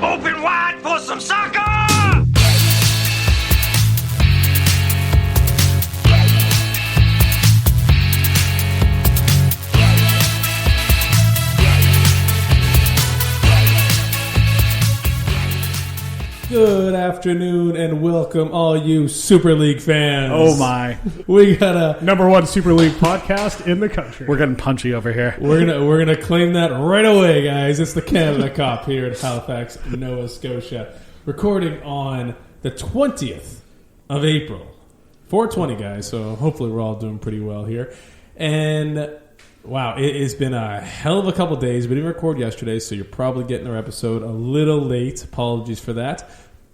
Open wide for some soccer! Good afternoon and welcome all you Super League fans. Oh my. We got a number one Super League podcast in the country. We're getting punchy over here. We're gonna claim that right away, guys. It's the Canada Cup here in Halifax, Nova Scotia. Recording on the 20th of April. 420, guys, so hopefully we're all doing pretty well here. And wow, it has been a hell of a couple days. We didn't record yesterday, so you're probably getting our episode a little late. Apologies for that.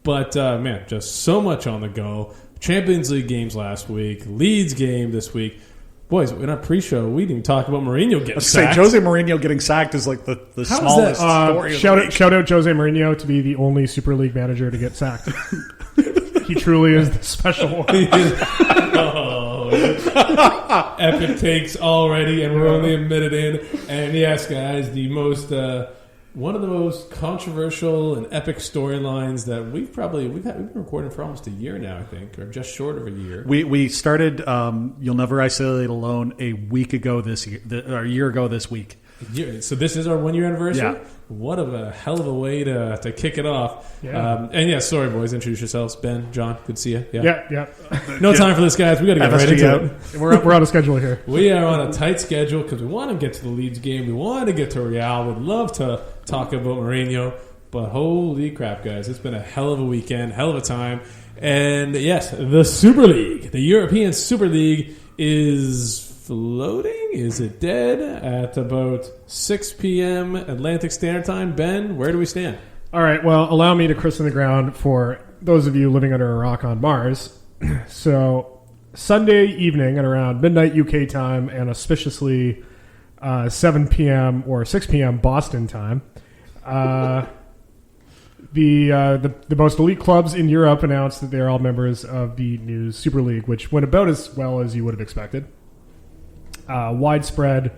But, man, just so much on the go. Champions League games last week. Leeds game this week. Boys, in our pre-show, we didn't even talk about Mourinho getting sacked. Jose Mourinho getting sacked is like the smallest story. Shout out Jose Mourinho to be the only Super League manager to get sacked. He truly is the special one. Epic takes already, and we're only a minute in. And yes, guys, the most one of the most controversial and epic storylines that we've been recording for almost a year now, I think, or just short of a year. We started You'll Never Isolate Alone a week ago this year, or a year ago this week. So this is our 1 year anniversary? Yeah. What a hell of a way to kick it off. Yeah. And yeah, sorry boys, introduce yourselves. Ben, John, good to see you. Yeah. No time for this, guys. We got to get right into it. We're on a schedule here. We are on a tight schedule because we want to get to the Leeds game. We want to get to Real. We'd love to talk about Mourinho. But holy crap, guys. It's been a hell of a weekend, hell of a time. And yes, the Super League, the European Super League is floating? Is it dead? At about 6 p.m. Atlantic Standard Time. Ben, where do we stand? All right, well, allow me to christen the ground for those of you living under a rock on Mars. So, Sunday evening at around midnight UK time and auspiciously 7 p.m. or 6 p.m. Boston time, the most elite clubs in Europe announced that they're all members of the new Super League, which went about as well as you would have expected. Widespread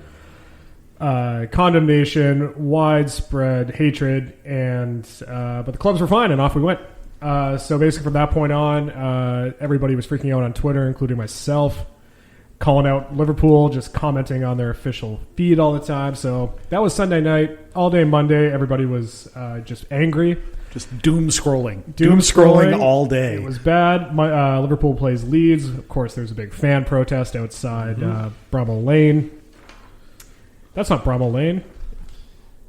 condemnation, widespread hatred, and but the clubs were fine, and off we went. So basically, from that point on, everybody was freaking out on Twitter, including myself, calling out Liverpool, just commenting on their official feed all the time. So that was Sunday night. All day Monday, everybody was just angry. Just doom scrolling all day. It was bad. Liverpool plays Leeds. Of course, there's a big fan protest outside Bramall Lane. That's not Bramall Lane.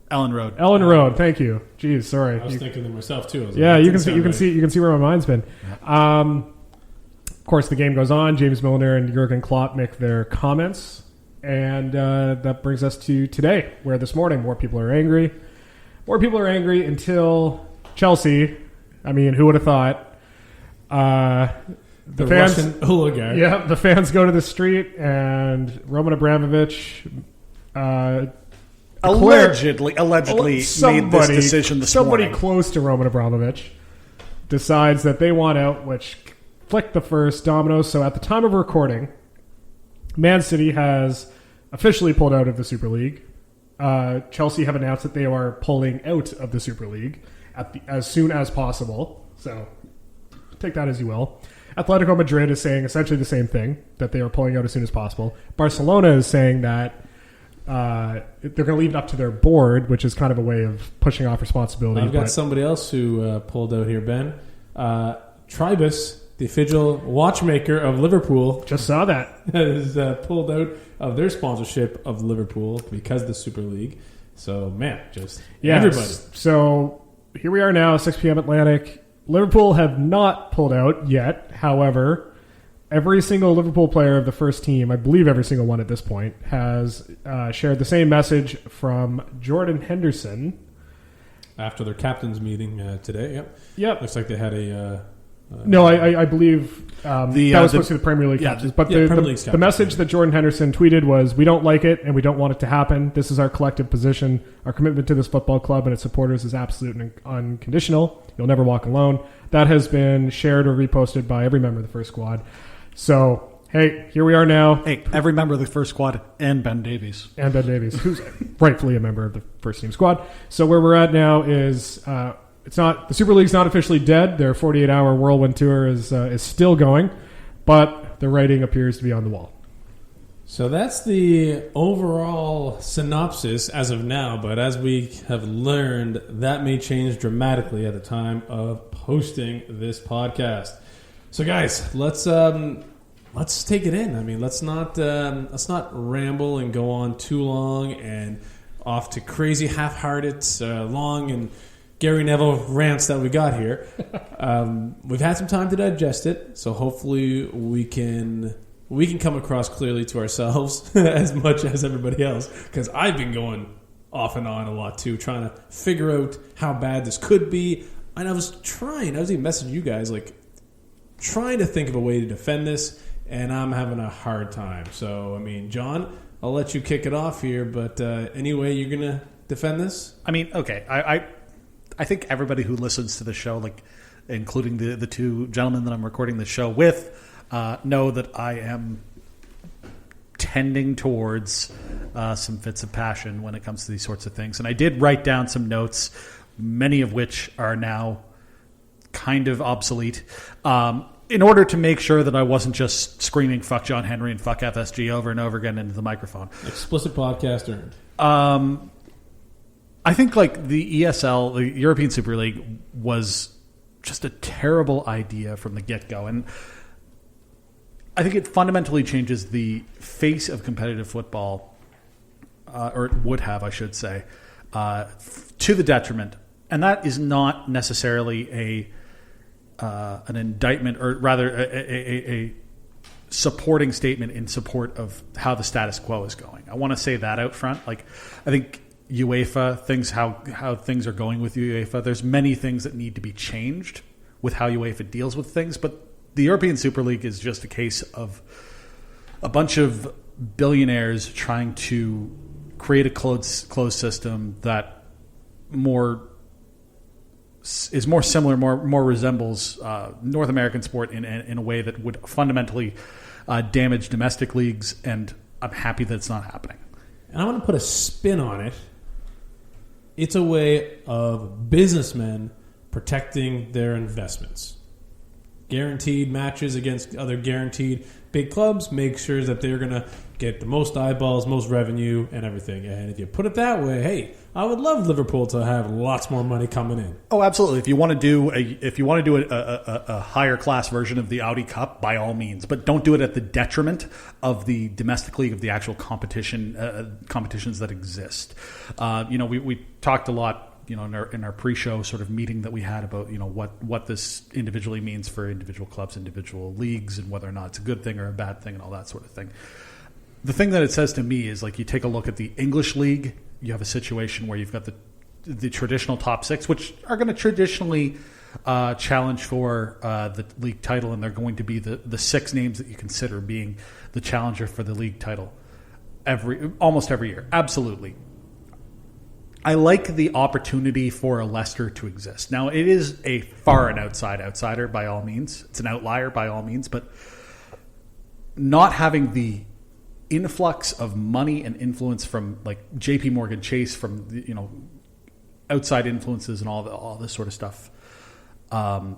Ellen Road. Road. Thank you. Jeez, sorry. I was thinking to myself too. Yeah, you can see where my mind's been. Of course, the game goes on. James Milner and Jurgen Klopp make their comments, and that brings us to today, where this morning more people are angry. More people are angry until Chelsea. I mean, who would have thought? The fans, Russian oligarch. Yeah, the fans go to the street, and Roman Abramovich allegedly made this decision this morning. Somebody close to Roman Abramovich decides that they want out, which flicked the first domino. So at the time of recording, Man City has officially pulled out of the Super League. Chelsea have announced that they are pulling out of the Super League as soon as possible. So take that as you will. Atletico Madrid is saying essentially the same thing, that they are pulling out as soon as possible. Barcelona is saying that they're going to leave it up to their board, which is kind of a way of pushing off responsibility. I've got somebody else who pulled out here, Ben. Tribus, the official watchmaker of Liverpool, just saw that, has pulled out of their sponsorship of Liverpool because of the Super League. So, man, everybody. So here we are now, 6 p.m. Atlantic. Liverpool have not pulled out yet. However, every single Liverpool player of the first team, I believe every single one at this point, has shared the same message from Jordan Henderson. After their captain's meeting today, Yep. Looks like they had a... no, I believe that was supposed to be the Premier League captains. But the message that Jordan Henderson tweeted was, "We don't like it and we don't want it to happen. This is our collective position. Our commitment to this football club and its supporters is absolute and unconditional. You'll never walk alone." That has been shared or reposted by every member of the first squad. So, hey, here we are now. Hey, every member of the first squad and Ben Davies. Who's rightfully a member of the first team squad. So where we're at now is... the Super League's not officially dead. Their 48-hour whirlwind tour is still going, but the writing appears to be on the wall. So that's the overall synopsis as of now, but as we have learned, that may change dramatically at the time of posting this podcast. So guys, let's take it in. I mean, let's not ramble and go on too long and off to crazy half-hearted, long and Gary Neville rants that we got here. We've had some time to digest it, so hopefully we can come across clearly to ourselves as much as everybody else, because I've been going off and on a lot too, trying to figure out how bad this could be. And I was even messaging you guys, like, trying to think of a way to defend this, and I'm having a hard time. So, I mean, John, I'll let you kick it off here, but any way you're going to defend this? I mean, okay, I think everybody who listens to the show, like including the two gentlemen that I'm recording the show with, know that I am tending towards some fits of passion when it comes to these sorts of things. And I did write down some notes, many of which are now kind of obsolete, in order to make sure that I wasn't just screaming "fuck John Henry" and "fuck FSG" over and over again into the microphone. Explicit podcast earned. I think like the ESL, the European Super League, was just a terrible idea from the get-go. And I think it fundamentally changes the face of competitive football, or it would have, I should say, to the detriment. And that is not necessarily an indictment, or rather a supporting statement in support of how the status quo is going. I want to say that out front. Like, I think UEFA, how things are going with UEFA, there's many things that need to be changed with how UEFA deals with things, but the European Super League is just a case of a bunch of billionaires trying to create a closed system that is more similar, more resembles North American sport in a way that would fundamentally damage domestic leagues, and I'm happy that it's not happening. And I want to put a spin on it. It's a way of businessmen protecting their investments. Guaranteed matches against other guaranteed big clubs make sure that they're going to get the most eyeballs, most revenue, and everything. And if you put it that way, hey, I would love Liverpool to have lots more money coming in. Oh, absolutely. If you want to do a higher class version of the Audi Cup, by all means, but don't do it at the detriment of the domestic league, of the actual competitions that exist. We talked a lot, in our pre-show sort of meeting that we had about, what this individually means for individual clubs, individual leagues, and whether or not it's a good thing or a bad thing and all that sort of thing. The thing that it says to me is, like, you take a look at the English league, you have a situation where you've got the traditional top six, which are going to traditionally challenge for the league title, and they're going to be the six names that you consider being the challenger for the league title almost every year. Absolutely. I like the opportunity for a Leicester to exist. Now, it is a far and outsider by all means. It's an outlier by all means, but not having the influx of money and influence from, like, JP Morgan Chase, from outside influences and all this sort of stuff. I'm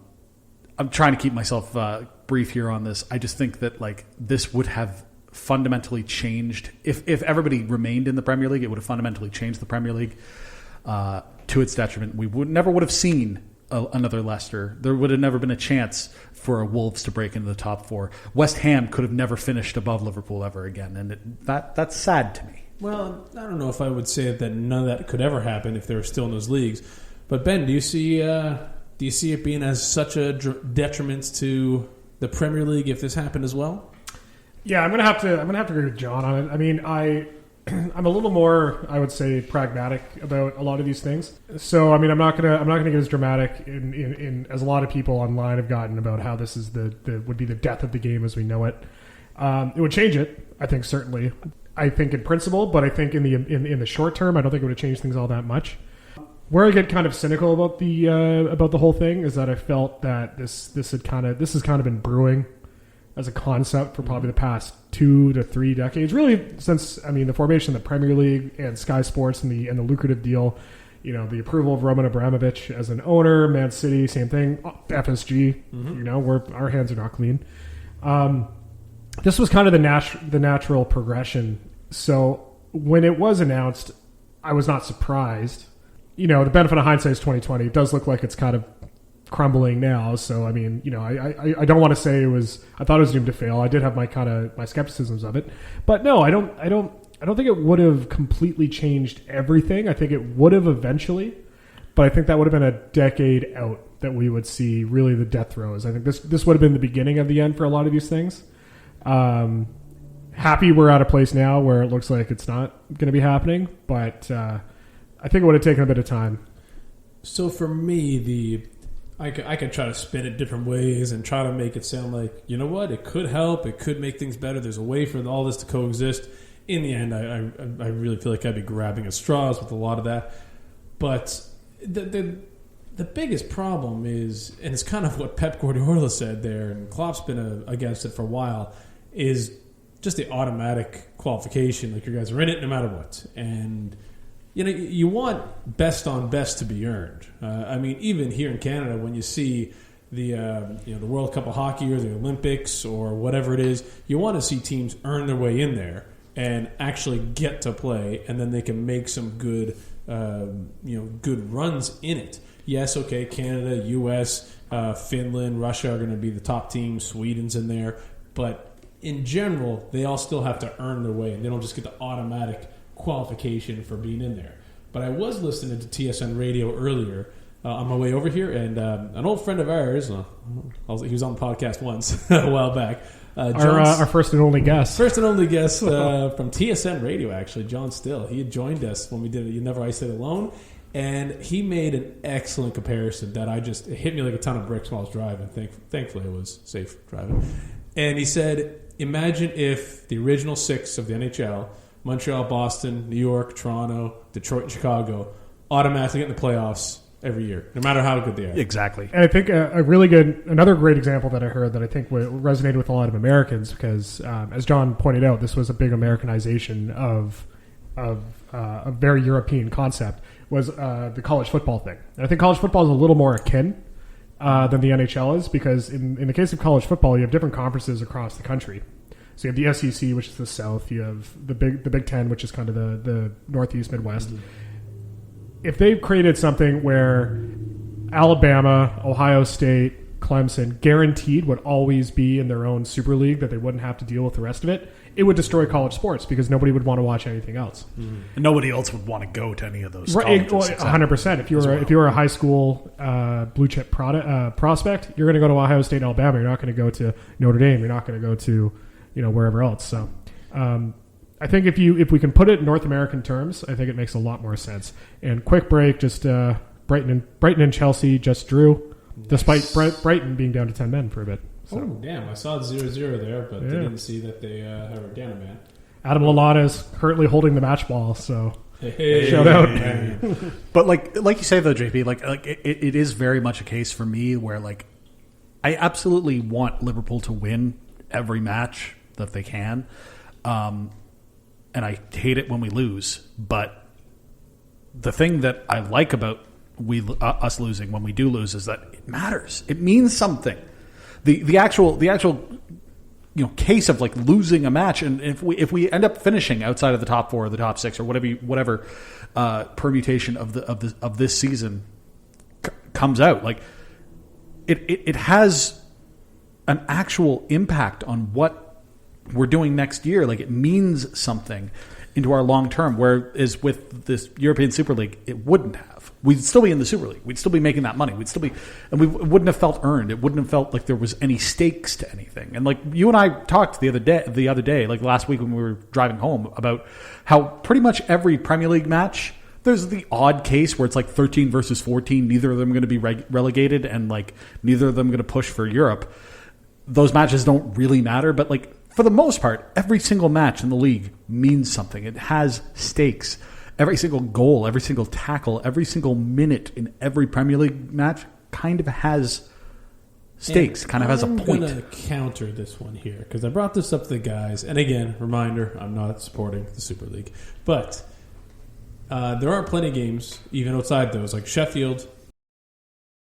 trying to keep myself brief here on this. I just think that, like, this would have fundamentally changed if everybody remained in the Premier League. It would have fundamentally changed the Premier League to its detriment. We never would have seen another Leicester. There would have never been a chance for a Wolves to break into the top four. West Ham could have never finished above Liverpool ever again, and that's sad to me. Well, I don't know if I would say that none of that could ever happen if they were still in those leagues. But Ben, do you see it being as such a detriment to the Premier League if this happened as well? Yeah, I'm gonna have to agree with John on it. I mean, I'm a little more, I would say, pragmatic about a lot of these things. So, I mean, I'm not gonna get as dramatic in as a lot of people online have gotten about how this is would be the death of the game as we know it. It would change it, I think, certainly. I think in principle, but I think in the short term, I don't think it would have changed things all that much. Where I get kind of cynical about the whole thing is that I felt that this has kind of been brewing as a concept for probably the past 2 to 3 decades, really since, I mean, the formation of the Premier League and Sky Sports and the lucrative deal the approval of Roman Abramovich as an owner, Man City, same thing, FSG. Our hands are not clean. This was kind of the natural progression. So when it was announced, I was not surprised. The benefit of hindsight is 2020. It does look like it's kind of crumbling now. So I mean, I don't want to say I thought it was doomed to fail. I did have my skepticisms of it, but no, I don't think it would have completely changed everything. I think it would have eventually, but I think that would have been a decade out that we would see really the death throes. I think this would have been the beginning of the end for a lot of these things. Happy we're at a place now where it looks like it's not going to be happening, but I think it would have taken a bit of time. So for me, I could try to spin it different ways and try to make it sound like, you know what, it could help, it could make things better. There's a way for all this to coexist. In the end, I really feel like I'd be grabbing at straws with a lot of that. But the biggest problem is, and it's kind of what Pep Guardiola said there, and Klopp's been against it for a while, is just the automatic qualification. Like, you guys are in it no matter what. And you want best on best to be earned. I mean, even here in Canada, when you see the World Cup of Hockey or the Olympics or whatever it is, you want to see teams earn their way in there and actually get to play, and then they can make some good runs in it. Yes, okay, Canada, U.S., Finland, Russia are going to be the top teams. Sweden's in there, but in general, they all still have to earn their way, and they don't just get the automatic qualification for being in there. But I was listening to TSN Radio earlier on my way over here, and an old friend of ours, he was on the podcast once a while back. Our first and only guest. First and only guest from TSN Radio, actually, John Still. He had joined us when we did You Never Ice It Alone, and he made an excellent comparison that it hit me like a ton of bricks while I was driving. Thankfully, I was safe driving. And he said, imagine if the original 6 of the NHL, Montreal, Boston, New York, Toronto, Detroit, and Chicago, automatically get in the playoffs every year, no matter how good they are. Exactly. And I think another great example that I heard that I think resonated with a lot of Americans, because as John pointed out, this was a big Americanization of a very European concept, was the college football thing. And I think college football is a little more akin than the NHL is, because in the case of college football, you have different conferences across the country. So you have the SEC, which is the South. You have the Big Ten, which is kind of the Northeast, Midwest. Mm-hmm. If they've created something where Alabama, Ohio State, Clemson guaranteed would always be in their own Super League, that they wouldn't have to deal with the rest of it, it would destroy college sports because nobody would want to watch anything else. Mm-hmm. And nobody else would want to go to any of those colleges. Right, 100%. If you were a high school blue chip prospect, you're going to go to Ohio State, Alabama. You're not going to go to Notre Dame. You're not going to go to wherever else. So I think if we can put it in North American terms, I think it makes a lot more sense. And quick break, just Brighton and Chelsea just drew, despite Brighton being down to 10 men for a bit. So. Oh, damn. I saw 0-0 there, but I didn't see that they have a down a man. Adam Lallana is currently holding the match ball, so shout out. But like you say though, JP, like it is very much a case for me where I absolutely want Liverpool to win every match that they can. And I hate it when we lose, but the thing that I like about us losing when we do lose is that it matters. It means something. The actual case of losing a match, and if we end up finishing outside of the top 4 or the top 6 or whatever permutation of this season comes out, it has an actual impact on what we're doing next year. It means something into our long term, whereas with this European Super League, it wouldn't have. We'd still be in the Super League. We'd still be making that money. And we wouldn't have felt earned. It wouldn't have felt like there was any stakes to anything. And you and I talked the other day, last week when we were driving home, about how pretty much every Premier League match, there's the odd case where it's 13 versus 14. Neither of them are going to be relegated, and neither of them are going to push for Europe. Those matches don't really matter, but for the most part, every single match in the league means something. It has stakes. Every single goal, every single tackle, every single minute in every Premier League match kind of has stakes, kind of has a point. I'm going to counter this one here, because I brought this up to the guys. And again, reminder, I'm not supporting the Super League. But there are plenty of games, even outside those, like Sheffield